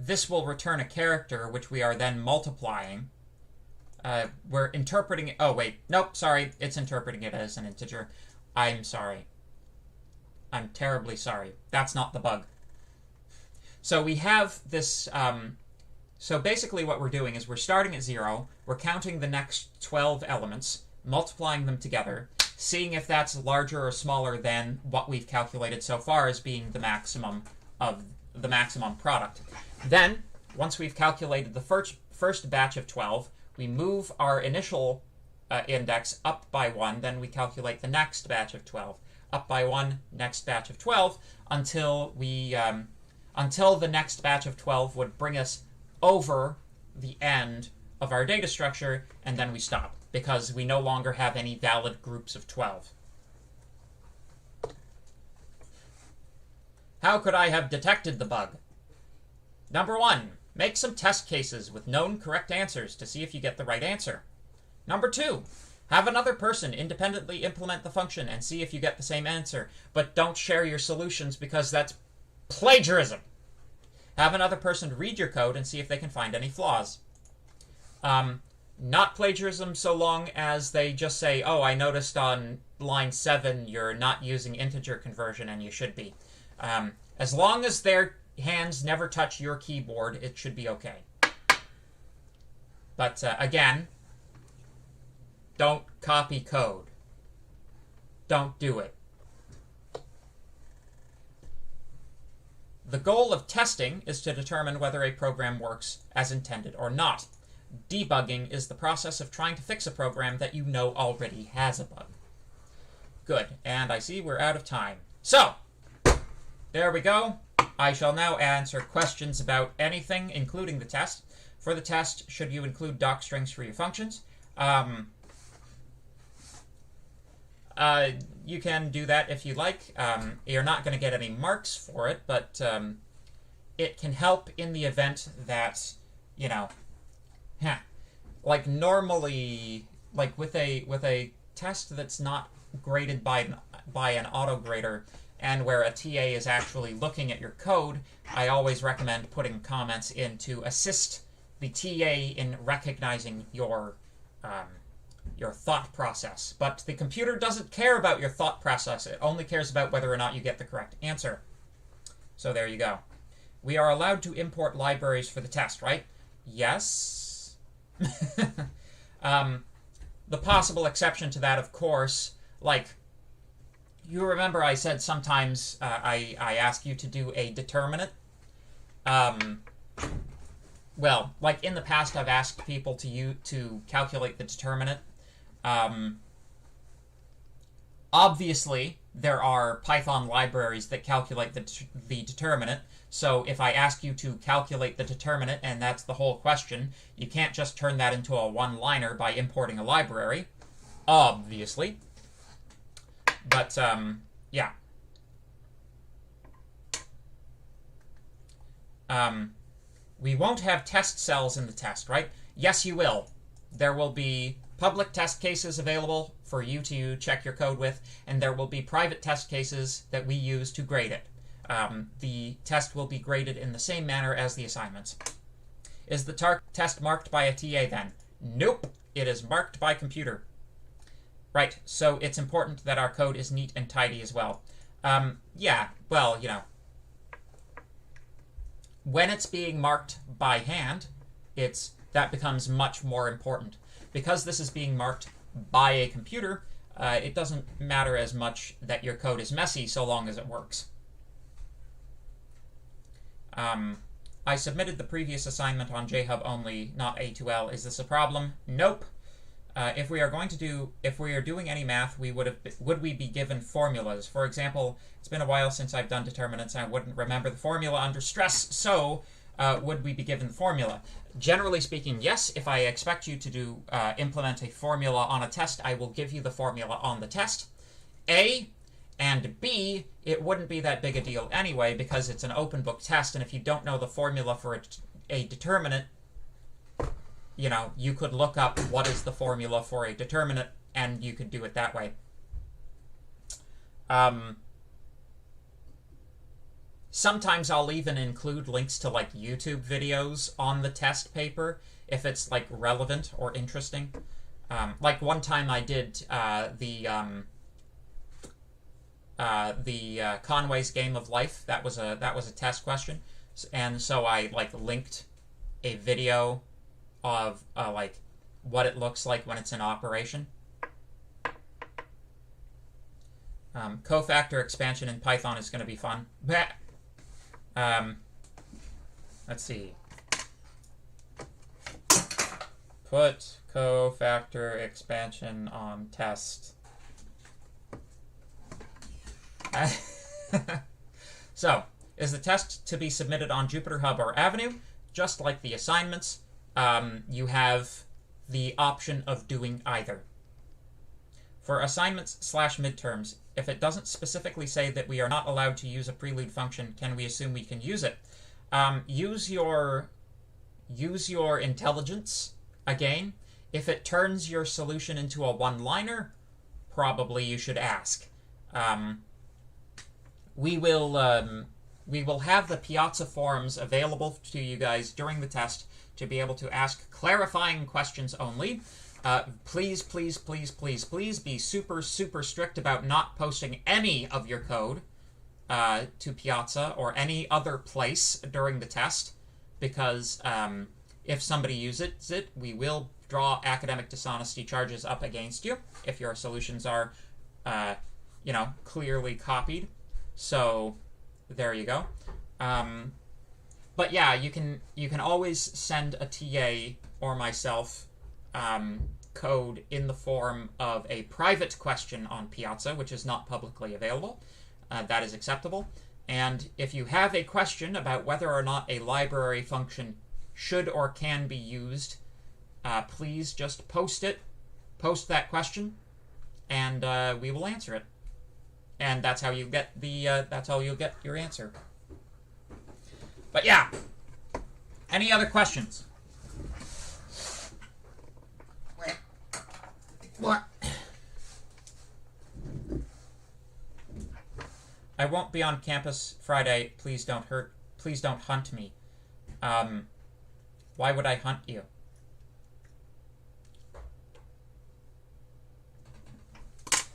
This will return a character, which we are then multiplying. We're interpreting it. Oh, wait. Nope, sorry. It's interpreting it as an integer. I'm sorry. I'm terribly sorry. That's not the bug. So we have this. So basically what we're doing is we're starting at 0. We're counting the next 12 elements, multiplying them together, seeing if that's larger or smaller than what we've calculated so far as being the maximum of the maximum product. Then, once we've calculated the first batch of 12, we move our initial index up by 1, then we calculate the next batch of 12. Up by 1, next batch of 12, until the next batch of 12 would bring us over the end of our data structure, and then we stop, because we no longer have any valid groups of 12. How could I have detected the bug? Number 1, make some test cases with known correct answers to see if you get the right answer. Number 2, have another person independently implement the function and see if you get the same answer, but don't share your solutions because that's plagiarism. Have another person read your code and see if they can find any flaws. Not plagiarism so long as they just say, oh, I noticed on line 7 you're not using integer conversion and you should be. As long as their hands never touch your keyboard, it should be okay. But again, don't copy code. Don't do it. The goal of testing is to determine whether a program works as intended or not. Debugging is the process of trying to fix a program that you know already has a bug. Good, and I see we're out of time. So, there we go. I shall now answer questions about anything, including the test. For the test, should you include doc strings for your functions? You can do that if you like. You're not going to get any marks for it, but it can help in the event that, you know, like normally, like with a test that's not graded by an auto grader, and where a TA is actually looking at your code, I always recommend putting comments in to assist the TA in recognizing your thought process. But the computer doesn't care about your thought process. It only cares about whether or not you get the correct answer. So there you go. We are allowed to import libraries for the test, right? Yes. The possible exception to that, of course, like, you remember I said sometimes I ask you to do a determinant? Well, like in the past I've asked people to calculate the determinant. Obviously, there are Python libraries that calculate the determinant, so if I ask you to calculate the determinant and that's the whole question, you can't just turn that into a one-liner by importing a library, obviously. But, yeah. We won't have test cells in the test, right? Yes, you will. There will be public test cases available for you to check your code with, and there will be private test cases that we use to grade it. The test will be graded in the same manner as the assignments. Is the test marked by a TA then? Nope. It is marked by computer. Right, so it's important that our code is neat and tidy as well. Yeah, well, you know, when it's being marked by hand, that becomes much more important. Because this is being marked by a computer, it doesn't matter as much that your code is messy so long as it works. I submitted the previous assignment on JHub only, not A2L. Is this a problem? Nope. If we are doing any math, would we be given formulas? For example, it's been a while since I've done determinants and I wouldn't remember the formula under stress, so would we be given the formula? Generally speaking, yes. If I expect you to implement a formula on a test, I will give you the formula on the test. A, and B, it wouldn't be that big a deal anyway because it's an open book test, and if you don't know the formula for a determinant, you know, you could look up what is the formula for a determinant, and you could do it that way. Sometimes I'll even include links to, like, YouTube videos on the test paper if it's, like, relevant or interesting. Like, one time I did the Conway's Game of Life. That was a test question, and so I, like, linked a video of like what it looks like when it's in operation. Cofactor expansion in Python is going to be fun. Let's see. Put cofactor expansion on test. So, is the test to be submitted on JupyterHub or Avenue? Just like the assignments, you have the option of doing either. For assignments/midterms, if it doesn't specifically say that we are not allowed to use a prelude function, can we assume we can use it? Use your intelligence again. If it turns your solution into a one-liner, probably you should ask. We will have the Piazza forums available to you guys during the test to be able to ask clarifying questions only. Please, please, please, please, please be super, super strict about not posting any of your code to Piazza or any other place during the test, because if somebody uses it, we will draw academic dishonesty charges up against you if your solutions are, you know, clearly copied. So there you go. But yeah, you can always send a TA or myself code in the form of a private question on Piazza, which is not publicly available. That is acceptable. And if you have a question about whether or not a library function should or can be used, please just post that question, and we will answer it. And that's how you get you'll get your answer. But yeah, any other questions? What? I won't be on campus Friday. Please don't hunt me. Why would I hunt you?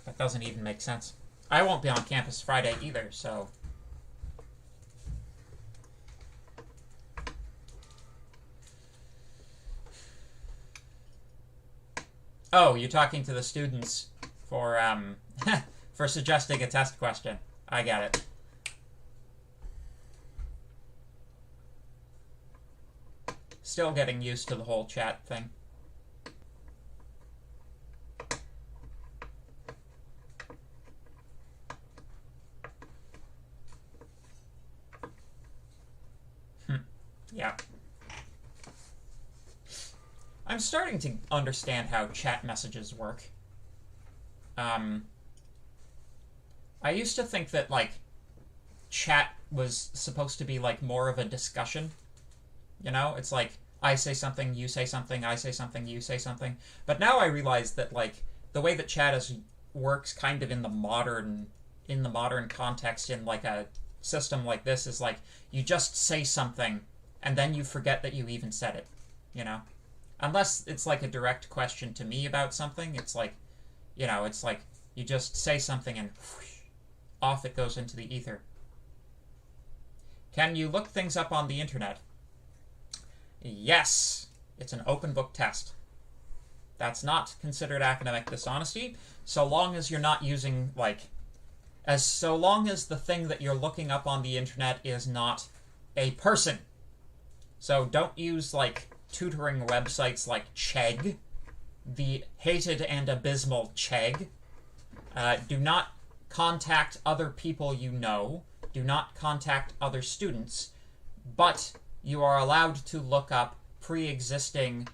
That doesn't even make sense. I won't be on campus Friday either, so... Oh, you're talking to the students for for suggesting a test question. I get it. Still getting used to the whole chat thing. Yeah. I'm starting to understand how chat messages work. I used to think that, like, chat was supposed to be, like, more of a discussion. You know? It's like, I say something, you say something, I say something, you say something. But now I realize that, like, the way that chat works kind of in the modern context in, like, a system like this is, like, you just say something, and then you forget that you even said it, you know? Unless it's like a direct question to me about something, it's like, you know, it's like you just say something and whoosh, off it goes into the ether. Can you look things up on the internet? Yes. It's an open book test. That's not considered academic dishonesty, so long as you're not using, like, so long as the thing that you're looking up on the internet is not a person. So don't use, like, tutoring websites like Chegg, the hated and abysmal Chegg. Do not contact other people you know. Do not contact other students. But you are allowed to look up pre-existing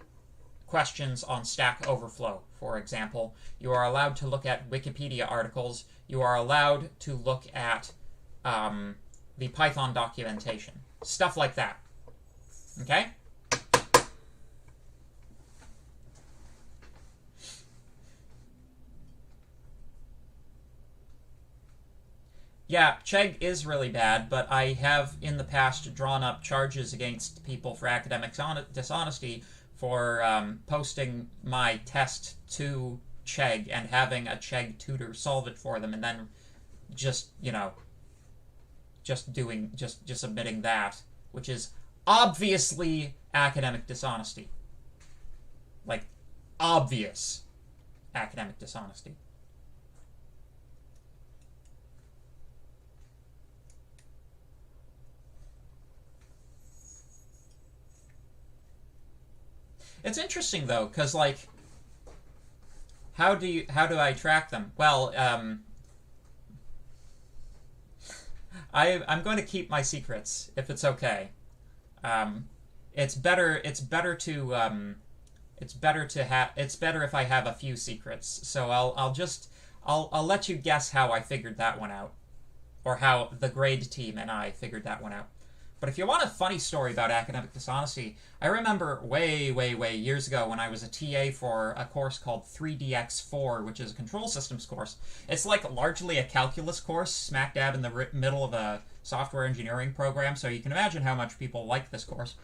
questions on Stack Overflow, for example. You are allowed to look at Wikipedia articles. You are allowed to look at the Python documentation. Stuff like that. Okay? Yeah, Chegg is really bad, but I have in the past drawn up charges against people for academic dishonesty for posting my test to Chegg and having a Chegg tutor solve it for them, and then just, you know, just submitting that, which is obviously academic dishonesty. Like, obvious academic dishonesty. It's interesting though, because like, how do I track them? Well, I'm going to keep my secrets if it's okay. It's better if I have a few secrets. So I'll let you guess how I figured that one out, or how the grade team and I figured that one out. But if you want a funny story about academic dishonesty, I remember way, way, way years ago when I was a TA for a course called 3DX4, which is a control systems course. It's like largely a calculus course, smack dab in the middle of a software engineering program, so you can imagine how much people like this course.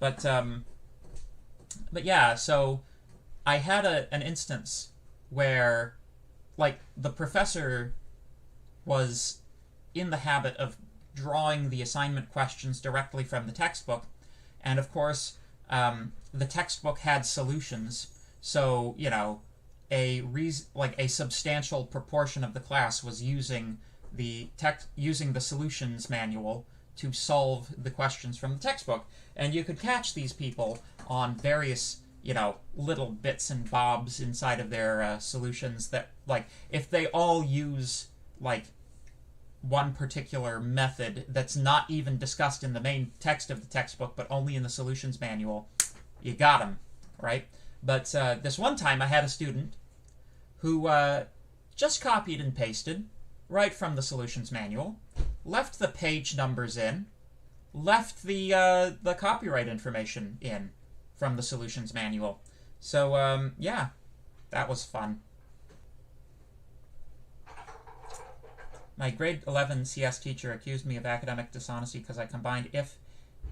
But yeah, so I had an instance where, like, the professor was in the habit of drawing the assignment questions directly from the textbook, and of course the textbook had solutions, so, you know, a substantial proportion of the class was using the solutions manual to solve the questions from the textbook, and you could catch these people on various, you know, little bits and bobs inside of their solutions that, like, if they all use, like, one particular method that's not even discussed in the main text of the textbook, but only in the solutions manual, you got them, right? But this one time I had a student who just copied and pasted right from the solutions manual, left the page numbers in, left the copyright information in from the solutions manual. So, yeah, that was fun. My grade 11 CS teacher accused me of academic dishonesty because I combined if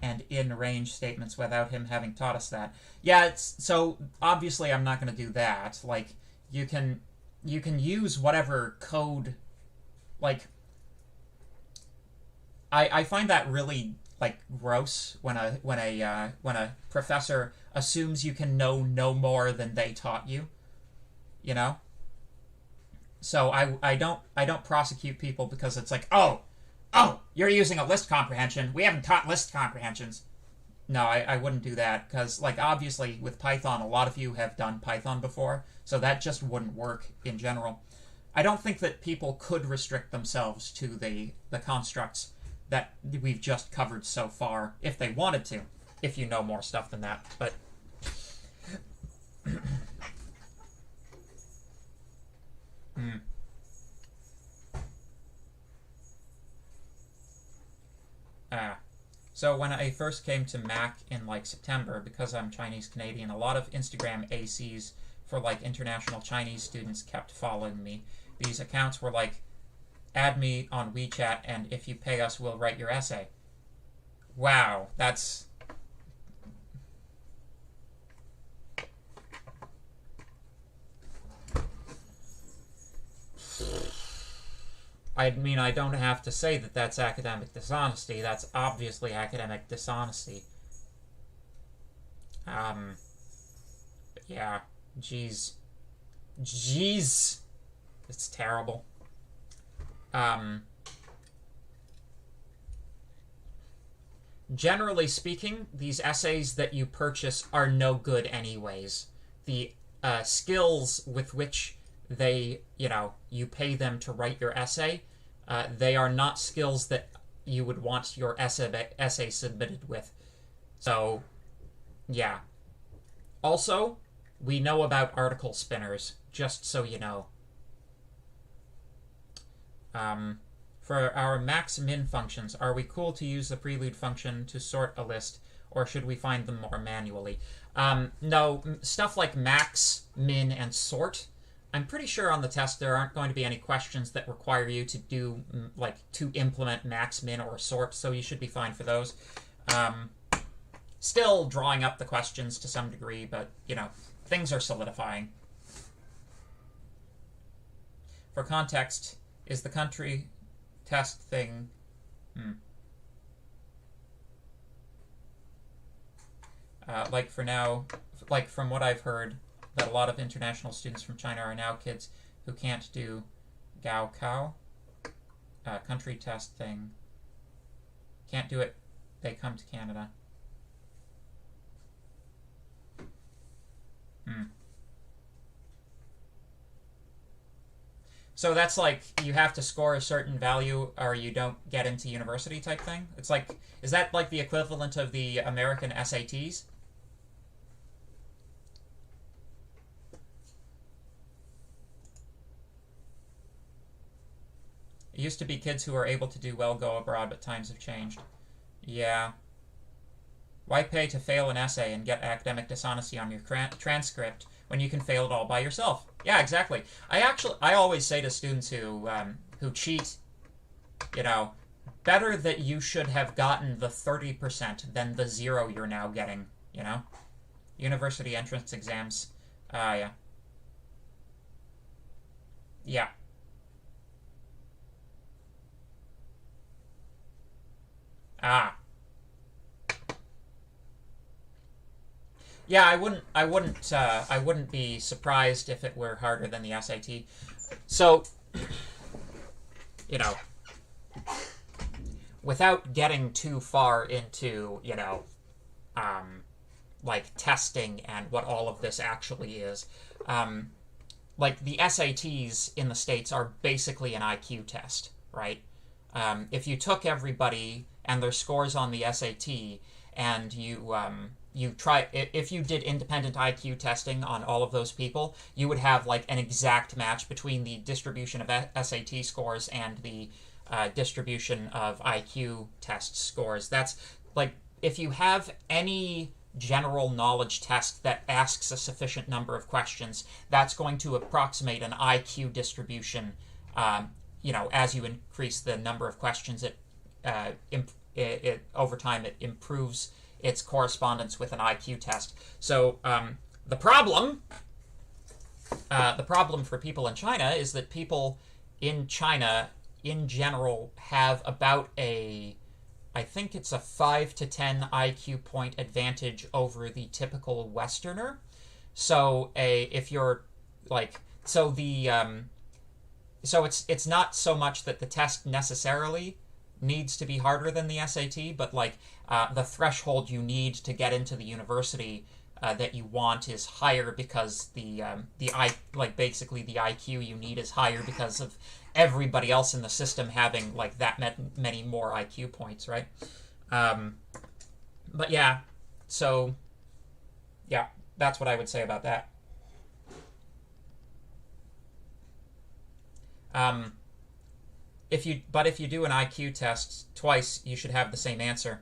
and in range statements without him having taught us that. Yeah, so obviously I'm not going to do that. Like, you can use whatever code, like, I find that really, like, gross when a professor assumes you can know no more than they taught you, you know? So I don't prosecute people because it's like, oh, you're using a list comprehension. We haven't taught list comprehensions. No, I wouldn't do that because, like, obviously with Python, a lot of you have done Python before, so that just wouldn't work in general. I don't think that people could restrict themselves to the constructs that we've just covered so far if they wanted to, if you know more stuff than that, but... So when I first came to Mac in, like, September, because I'm Chinese Canadian, a lot of Instagram ACs for, like, international Chinese students kept following me. These accounts were like, add me on WeChat, and if you pay us, we'll write your essay. Wow, that's I mean, I don't have to say that that's academic dishonesty. That's obviously academic dishonesty. But yeah, jeez. Jeez. It's terrible. Generally speaking, these essays that you purchase are no good anyways. The skills with which they, you pay them to write your essay, they are not skills that you would want your essay submitted with. So, yeah. Also, we know about article spinners, just so you know. For our max-min functions, are we cool to use the prelude function to sort a list, or should we find them more manually? No, stuff like max, min, and sort, I'm pretty sure on the test there aren't going to be any questions that require you to do, to implement max, min, or sort, so you should be fine for those. Still drawing up the questions to some degree, but, things are solidifying. For context, is the country test thing... for now, from what I've heard, that a lot of international students from China are now kids who can't do Gaokao, country test thing. Can't do it, they come to Canada. So that's like, you have to score a certain value or you don't get into university type thing? It's like, is that like the equivalent of the American SATs? It used to be kids who are able to do well go abroad, but times have changed. Yeah. Why pay to fail an essay and get academic dishonesty on your transcript when you can fail it all by yourself? Yeah, exactly. I always say to students who cheat, better that you should have gotten the 30% than the 0 you're now getting, University entrance exams. Yeah. Yeah. Yeah, I wouldn't be surprised if it were harder than the SAT. So, without getting too far into, testing and what all of this actually is, the SATs in the States are basically an IQ test, right? If you took everybody and their scores on the SAT and if you did independent IQ testing on all of those people, you would have an exact match between the distribution of SAT scores and the distribution of IQ test scores. That's if you have any general knowledge test that asks a sufficient number of questions, that's going to approximate an IQ distribution. As you increase the number of questions, over time it improves its correspondence with an IQ test. So the problem for people in China is that people in China, in general, have about I think it's a 5 to 10 IQ point advantage over the typical Westerner. So so it's not so much that the test necessarily needs to be harder than the SAT, but the threshold you need to get into the university that you want is higher because basically the IQ you need is higher because of everybody else in the system having that many more IQ points, right? But yeah, so yeah, that's what I would say about that. If you do an IQ test twice, you should have the same answer.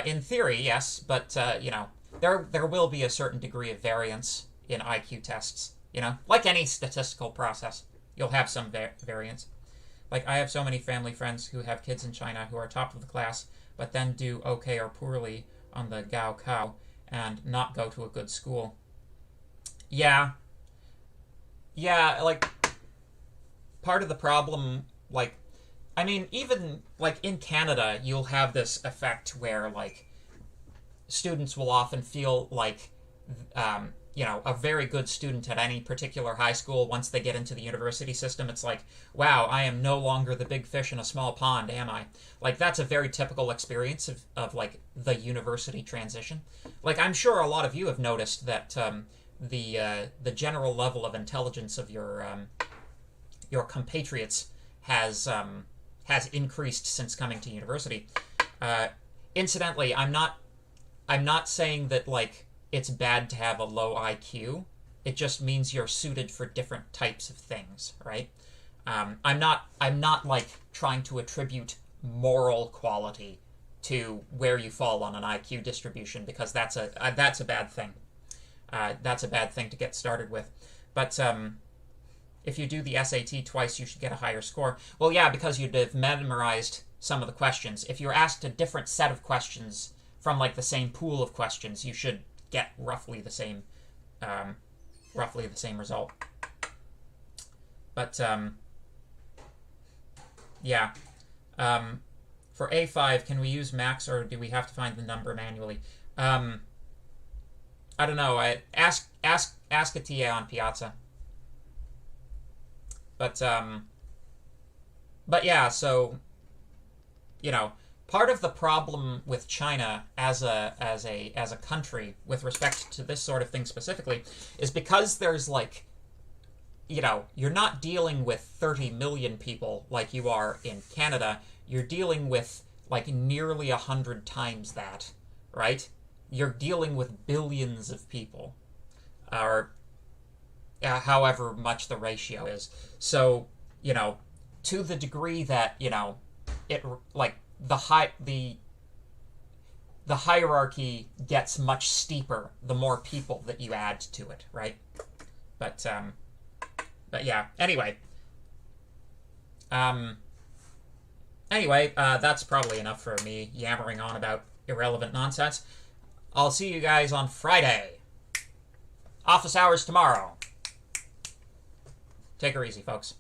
In theory, yes, but there will be a certain degree of variance in IQ tests. Like any statistical process, you'll have some variance. I have so many family friends who have kids in China who are top of the class, but then do okay or poorly on the Gaokao and not go to a good school. Yeah, part of the problem, I mean, even like in Canada, you'll have this effect where like students will often feel like, a very good student at any particular high school, once they get into the university system, it's like, wow, I am no longer the big fish in a small pond, am I? Like, that's a very typical experience of like, the university transition. Like, I'm sure a lot of you have noticed that the general level of intelligence of your compatriots has increased since coming to university. Incidentally, I'm not saying that like it's bad to have a low IQ. It just means you're suited for different types of things, right? I'm not like trying to attribute moral quality to where you fall on an IQ distribution, because that's a bad thing. That's a bad thing to get started with. But if you do the SAT twice, you should get a higher score. Well, yeah, because you'd have memorized some of the questions. If you're asked a different set of questions from like the same pool of questions, you should get roughly the same result. But yeah, for A5, can we use max, or do we have to find the number manually? I don't know. Ask a TA on Piazza. But yeah, so part of the problem with China as a country with respect to this sort of thing specifically is because there's like, you're not dealing with 30 million people like you are in Canada. You're dealing with like nearly 100 times that, right? You're dealing with billions of people, or however much the ratio is. So, to the degree that, it like the hierarchy gets much steeper the more people that you add to it, right? But yeah, anyway. That's probably enough for me yammering on about irrelevant nonsense. I'll see you guys on Friday. Office hours tomorrow. Take her easy, folks.